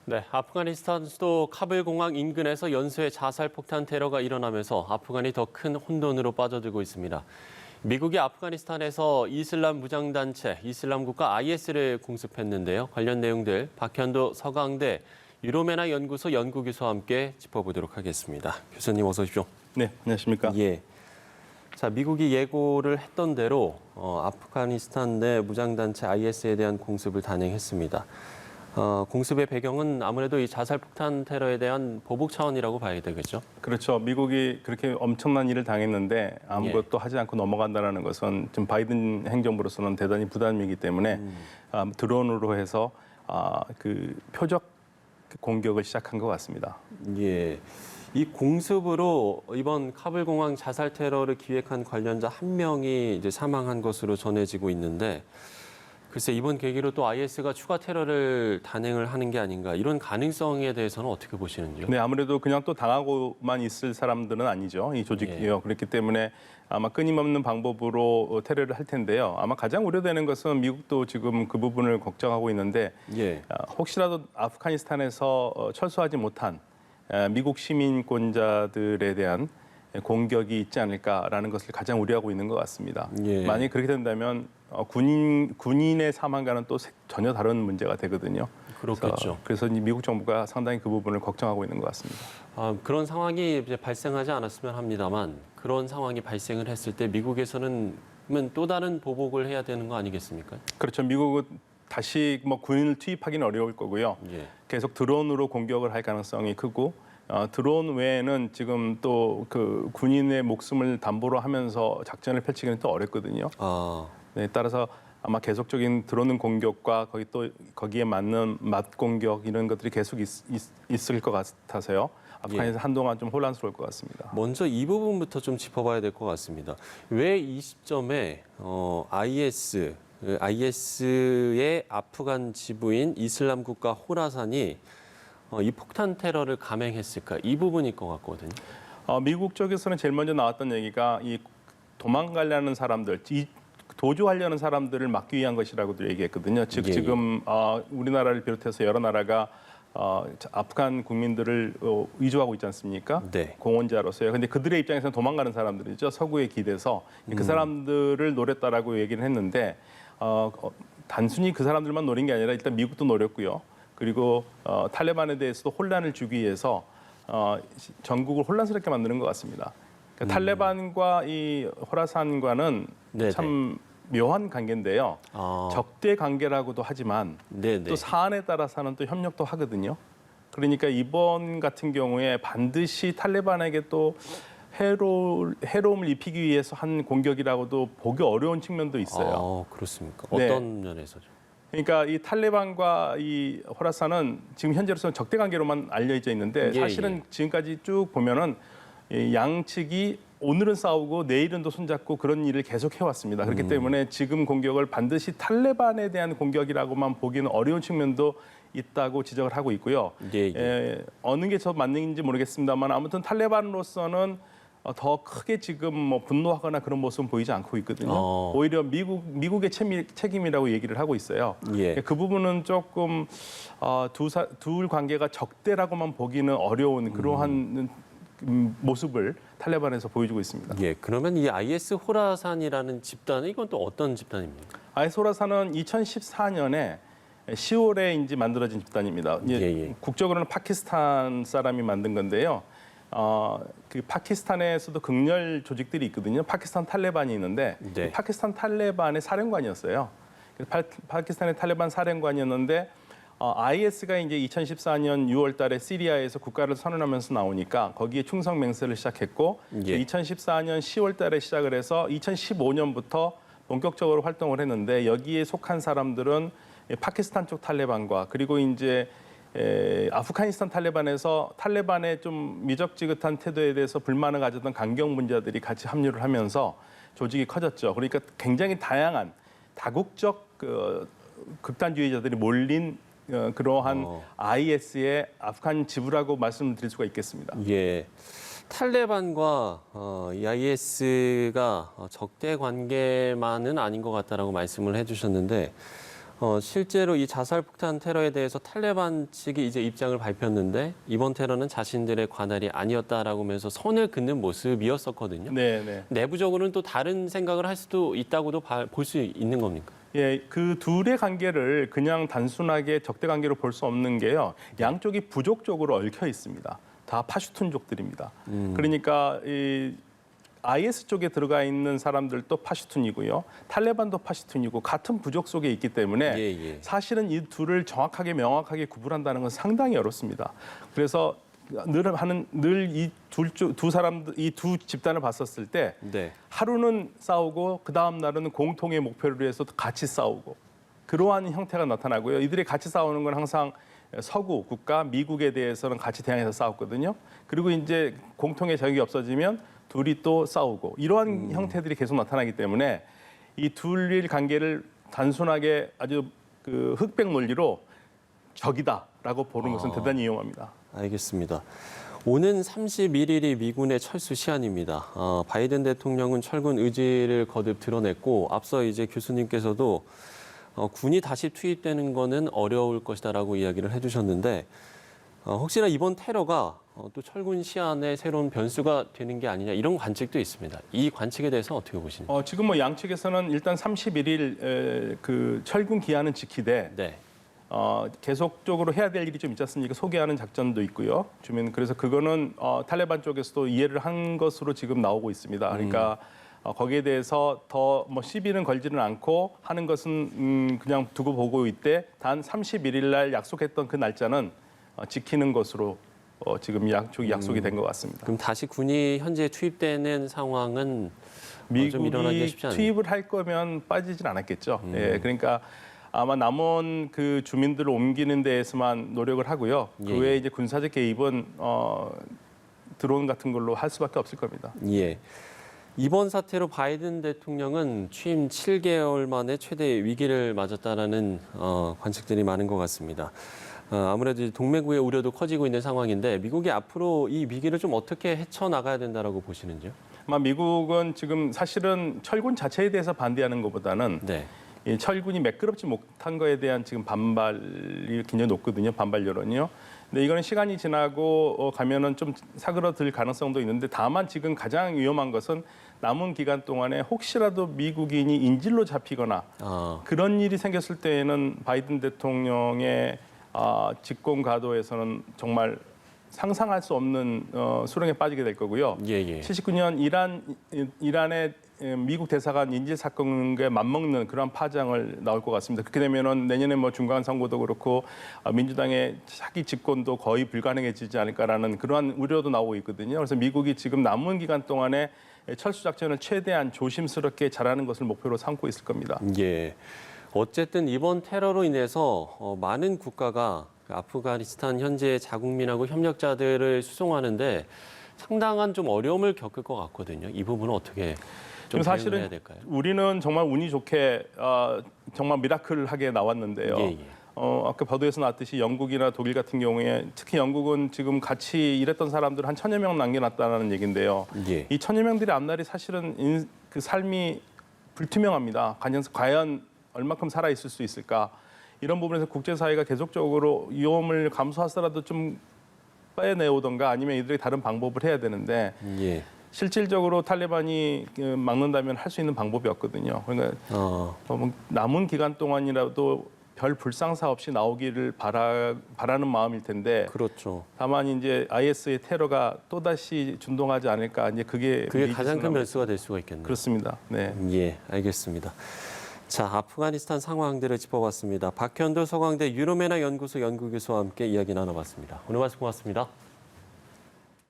네, 아프가니스탄 수도 카불 공항 인근에서 연쇄 자살 폭탄 테러가 일어나면서 아프간이 더 큰 혼돈으로 빠져들고 있습니다. 미국이 아프가니스탄에서 이슬람 무장단체 이슬람 국가 IS를 공습했는데요. 관련 내용들 박현도 서강대 유로메나 연구소 연구교수와 함께 짚어보도록 하겠습니다. 교수님 어서 오십시오. 네, 안녕하십니까? 예. 자, 미국이 예고를 했던 대로 아프가니스탄 내 무장단체 IS에 대한 공습을 단행했습니다. 공습의 배경은 아무래도 이 자살폭탄 테러에 대한 보복 차원이라고 봐야 되겠죠? 그렇죠. 미국이 그렇게 엄청난 일을 당했는데 아무것도 하지 않고 넘어간다는 것은 지금 바이든 행정부로서는 대단히 부담이기 때문에 드론으로 해서 그 표적 공격을 시작한 것 같습니다. 예. 이 공습으로 이번 카불 공항 자살 테러를 기획한 관련자 한 명이 이제 사망한 것으로 전해지고 있는데 글쎄 이번 계기로 또 IS가 추가 테러를 단행을 하는 게 아닌가 이런 가능성에 대해서는 어떻게 보시는지요? 네, 아무래도 그냥 또 당하고만 있을 사람들은 아니죠. 이 조직이요. 예. 그렇기 때문에 아마 끊임없는 방법으로 테러를 할 텐데요. 아마 가장 우려되는 것은 미국도 지금 그 부분을 걱정하고 있는데 예. 혹시라도 아프가니스탄에서 철수하지 못한 미국 시민권자들에 대한 공격이 있지 않을까라는 것을 가장 우려하고 있는 것 같습니다. 예. 만약 그렇게 된다면 군인의 사망과는 또 전혀 다른 문제가 되거든요. 그렇겠죠. 그래서 미국 정부가 상당히 그 부분을 걱정하고 있는 것 같습니다. 그런 상황이 이제 발생하지 않았으면 합니다만 그런 상황이 발생을 했을 때 미국에서는 또 다른 보복을 해야 되는 거 아니겠습니까? 그렇죠. 미국은 다시 군인을 투입하기는 어려울 거고요. 예. 계속 드론으로 공격을 할 가능성이 크고 드론 외에는 지금 또 그 군인의 목숨을 담보로 하면서 작전을 펼치기는 또 어렵거든요. 네, 따라서 아마 계속적인 드론 공격과 거기에 맞는 맞 공격 이런 것들이 계속 있을 것 같아서요. 아프간에서 한동안 좀 혼란스러울 것 같습니다. 먼저 이 부분부터 좀 짚어봐야 될 것 같습니다. 왜 이 시점에 IS의 아프간 지부인 이슬람 국가 호라산이 이 폭탄 테러를 감행했을까? 이 부분일 것 같거든요. 미국 쪽에서는 제일 먼저 나왔던 얘기가 이 도망가려는 사람들, 도주하려는 사람들을 막기 위한 것이라고도 얘기했거든요. 즉 예, 예. 지금 우리나라를 비롯해서 여러 나라가 아프간 국민들을 위조하고 있지 않습니까? 네. 공원자로서요. 근데 그들의 입장에서는 도망가는 사람들이죠. 서구에 기대서 그 사람들을 노렸다라고 얘기를 했는데 단순히 그 사람들만 노린 게 아니라 일단 미국도 노렸고요. 그리고 탈레반에 대해서도 혼란을 주기 위해서 전국을 혼란스럽게 만드는 것 같습니다. 그러니까 탈레반과 이 호라산과는 네네. 참 묘한 관계인데요. 적대 관계라고도 하지만 네네. 또 사안에 따라서는 또 협력도 하거든요. 그러니까 이번 같은 경우에 반드시 탈레반에게 또 해로움을 입히기 위해서 한 공격이라고도 보기 어려운 측면도 있어요. 그렇습니까? 네. 어떤 면에서죠? 그러니까 이 탈레반과 이 호라산은 지금 현재로서는 적대 관계로만 알려져 있는데 예, 사실은 예. 지금까지 쭉 보면은 이 양측이 오늘은 싸우고 내일은 또 손잡고 그런 일을 계속 해왔습니다. 그렇기 때문에 지금 공격을 반드시 탈레반에 대한 공격이라고만 보기는 어려운 측면도 있다고 지적을 하고 있고요. 예. 어느 게 더 맞는지 모르겠습니다만 아무튼 탈레반으로서는 더 크게 지금 분노하거나 그런 모습은 보이지 않고 있거든요. 오히려 미국의 책임이라고 얘기를 하고 있어요. 예. 그 부분은 조금 둘 관계가 적대라고만 보기는 어려운 그러한 모습을 탈레반에서 보여주고 있습니다. 예. 그러면 이 IS 호라산이라는 집단은 이건 또 어떤 집단입니까? IS 호라산은 2014년에 10월에 이제 만들어진 집단입니다. 예. 국적으로는 파키스탄 사람이 만든 건데요. 그 파키스탄에서도 극렬 조직들이 있거든요. 파키스탄 탈레반이 있는데 네. 파키스탄 탈레반의 사령관이었어요. 파키스탄의 탈레반 사령관이었는데 IS가 이제 2014년 6월달에 시리아에서 국가를 선언하면서 나오니까 거기에 충성 맹세를 시작했고 예. 2014년 10월달에 시작을 해서 2015년부터 본격적으로 활동을 했는데 여기에 속한 사람들은 파키스탄 쪽 탈레반과 그리고 이제 아프가니스탄 탈레반에서 탈레반의 좀 미적지긋한 태도에 대해서 불만을 가졌던 강경분자들이 같이 합류를 하면서 조직이 커졌죠. 그러니까 굉장히 다양한 다국적 극단주의자들이 몰린 그러한 IS의 아프간 지부라고 말씀드릴 수가 있겠습니다. 예. 탈레반과 이 IS가 적대 관계만은 아닌 것 같다라고 말씀을 해주셨는데 실제로 이 자살폭탄 테러에 대해서 탈레반 측이 이제 입장을 밝혔는데 이번 테러는 자신들의 관할이 아니었다라고 하면서 선을 긋는 모습이었었거든요. 네, 네. 내부적으로는 또 다른 생각을 할 수도 있다고도 볼 수 있는 겁니까? 예, 그 둘의 관계를 그냥 단순하게 적대 관계로 볼 수 없는 게요. 양쪽이 부족적으로 얽혀 있습니다. 다 파슈툰족들입니다. 그러니까 이 IS 쪽에 들어가 있는 사람들도 파슈툰이고요. 탈레반도 파슈툰이고 같은 부족 속에 있기 때문에 예. 사실은 이 둘을 정확하게 명확하게 구분한다는 건 상당히 어렵습니다. 그래서 늘 이 두 사람들 이 두 집단을 봤었을 때 네. 하루는 싸우고 그 다음 날은 공통의 목표를 위해서 같이 싸우고 그러한 형태가 나타나고요. 이들이 같이 싸우는 건 항상 서구 국가 미국에 대해서는 같이 대항해서 싸웠거든요. 그리고 이제 공통의 적이 없어지면 둘이 또 싸우고 이러한 형태들이 계속 나타나기 때문에 이 둘의 관계를 단순하게 아주 그 흑백 논리로 적이다라고 보는 것은 대단히 위험합니다. 알겠습니다. 오는 31일이 미군의 철수 시한입니다. 바이든 대통령은 철군 의지를 거듭 드러냈고 앞서 이제 교수님께서도 군이 다시 투입되는 거는 어려울 것이다라고 이야기를 해주셨는데 혹시나 이번 테러가 또 철군 시한의 새로운 변수가 되는 게 아니냐 이런 관측도 있습니다. 이 관측에 대해서 어떻게 보시나요? 지금 뭐 양측에서는 일단 31일 그 철군 기한은 지키되 네. 계속적으로 해야 될 일이 좀 있지 않습니까? 소개하는 작전도 있고요. 그래서 그거는 탈레반 쪽에서도 이해를 한 것으로 지금 나오고 있습니다. 그러니까 거기에 대해서 더 뭐 시비는 걸지는 않고 하는 것은 그냥 두고 보고 있대. 단 31일 날 약속했던 그 날짜는 지키는 것으로 지금 양쪽이 약속이 된 것 같습니다. 그럼 다시 군이 현재 투입되는 상황은 좀 일어나기 미국이 쉽지 않네요. 투입을 할 거면 빠지진 않았겠죠. 예, 그러니까 아마 남은 그 주민들을 옮기는 데에서만 노력을 하고요. 그 예. 외에 이제 군사적 개입은 드론 같은 걸로 할 수밖에 없을 겁니다. 예. 이번 사태로 바이든 대통령은 취임 7개월 만에 최대 위기를 맞았다라는 관측들이 많은 것 같습니다. 아무래도 동맹국의 우려도 커지고 있는 상황인데 미국이 앞으로 이 위기를 좀 어떻게 헤쳐나가야 된다라고 보시는지요? 아마 미국은 지금 사실은 철군 자체에 대해서 반대하는 것보다는 네. 이 철군이 매끄럽지 못한 거에 대한 지금 반발이 굉장히 높거든요. 반발 여론이요. 근데 이거는 시간이 지나고 가면은 좀 사그러들 가능성도 있는데 다만 지금 가장 위험한 것은 남은 기간 동안에 혹시라도 미국인이 인질로 잡히거나 그런 일이 생겼을 때에는 바이든 대통령의 집권 가도에서는 정말 상상할 수 없는 수렁에 빠지게 될 거고요. 예. 79년 이란의 미국 대사관 인질 사건에 맞먹는 그런 파장을 나올 것 같습니다. 그렇게 되면은 내년에 뭐 중간 선거도 그렇고 민주당의 차기 집권도 거의 불가능해지지 않을까라는 그러한 우려도 나오고 있거든요. 그래서 미국이 지금 남은 기간 동안에 철수 작전을 최대한 조심스럽게 잘하는 것을 목표로 삼고 있을 겁니다. 예. 어쨌든 이번 테러로 인해서 많은 국가가 아프가니스탄 현재 자국민하고 협력자들을 수송하는데 상당한 좀 어려움을 겪을 것 같거든요. 이 부분은 어떻게 좀 사실은 해야 될까요? 우리는 정말 운이 좋게 정말 미라클하게 나왔는데요. 예. 아까 보도에서 나왔듯이 영국이나 독일 같은 경우에 특히 영국은 지금 같이 일했던 사람들 한 1,000여 명 남겨놨다는 얘기인데요. 예. 이 1,000여 명들의 앞날이 사실은 그 삶이 불투명합니다. 과연 얼마큼 살아 있을 수 있을까? 이런 부분에서 국제사회가 계속적으로 위험을 감수하더라도 좀 빼내오던가 아니면 이들이 다른 방법을 해야 되는데 예. 실질적으로 탈레반이 막는다면 할 수 있는 방법이 없거든요. 그러니까 남은 기간 동안이라도 별 불상사 없이 나오기를 바라는 마음일 텐데. 그렇죠. 다만 이제 IS의 테러가 또 다시 준동하지 않을까 이제 그게 가장 큰 변수가 될 수가 있겠네요. 그렇습니다. 네. 예, 알겠습니다. 자, 아프가니스탄 상황들을 짚어봤습니다. 박현도 서강대 유로메나 연구소 연구교수와 함께 이야기 나눠봤습니다. 오늘 말씀 고맙습니다.